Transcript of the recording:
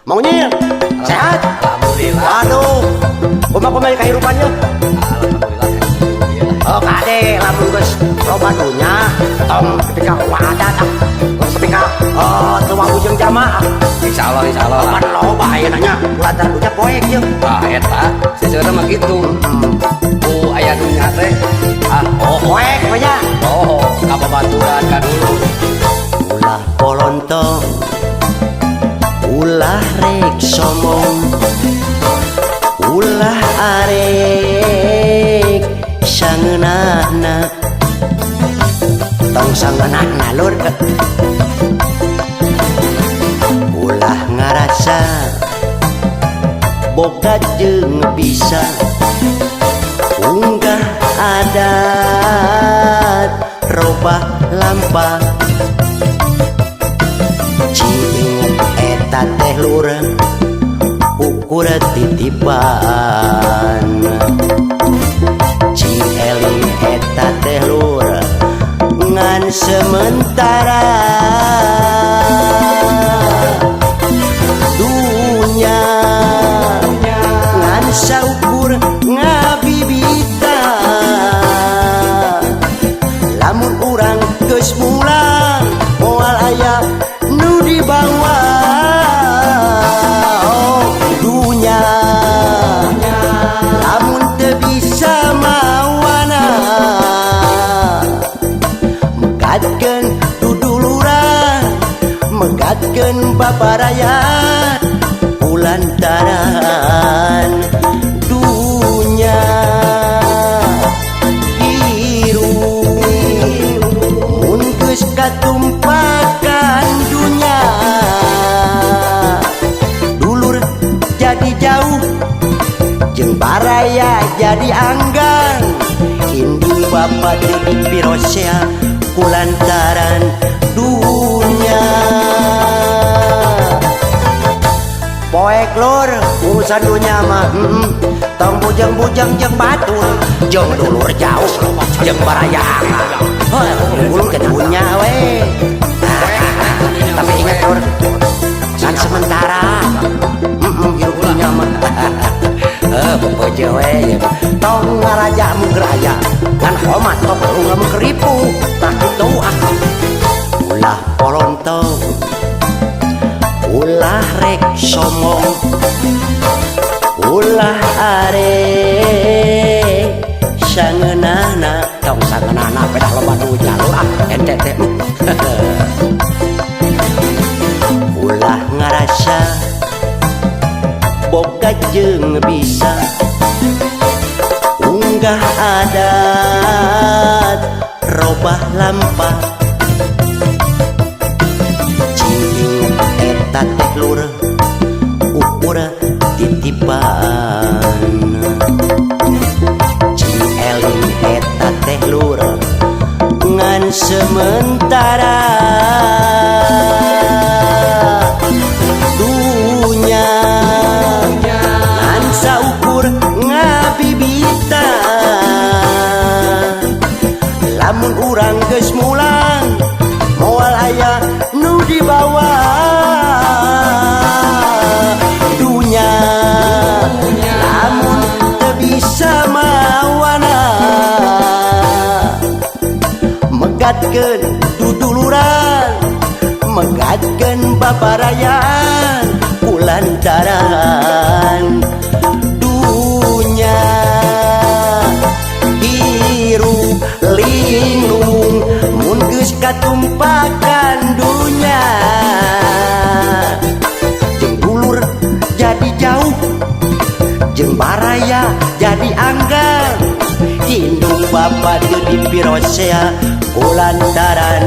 Mau nyir? Sehat? Alhamdulillah. Waduh, kumaha kehidupannya? Alhamdulillah. Oh kade, lamun geus loba dunya, tong ketika wadah tak, ketika tua bujeng jamaah. Insyaallah insyaallah. Pan loba aya nanya, lantaran dunya poek jeung. Ah eta, sesuatu mah gitu. Aya dunya teh. Poek banyak. Oh, kababaturan ka dulu. Ulah polontong, ulah rek somong, ulah arek sangeunana, tong sangeunana lur. Ulah ngarasa boga jeung bisa unggah adat robah lampah. Cing eta teh lur ukur titipan, cing eling eta teh lur ngan sementara. Dunya ngan saukur ngabibita, lamun urang geus mulang moal aya nu dibawa. Oh dunya lamun teu bisa mawana, megatkeun duduluran, megatkeun babarayan, kulantaran dunya hirup mun geus katumpakan dunya. Dulur jadi jauh jeung baraya jadi anggan, indung bapa teu dipirosea kulantaran dunya. Poek lur urusan dunya mah tong bujang-bujang jeung batur, jeung dulur jauh jeung baraya anggan. Ulun ke dunya we. Tapi ingat lur, kan sementara. Hirup dunya mah. Bebeje we. Tong ngaraja mugraya, ngan homat tong lu ngeripu. Tak kitu ulah polontong, ulah rek somong, ulah arek sangeunana, tong sangeunana pedah loba nu jalur ente teh. Ulah ngarasa boga jeung bisa unggah adat robah lampah. Cing eta teh lur ukur titipan, cing eling eta teh lur ngan sementara. Dunya ngan saukur ngabibita, lamun urang geus mulang moal aya nu dibawa. Dunya lamun teu bisa mawana, megatkeun duduluran, megatkeun babarayan, kulantaran dunya hirup linglung mun geus katumpakan dunya. Jeung dulur jadi jauh, jeung baraya jadi anggan, indung bapa teu dipirosea kulantaran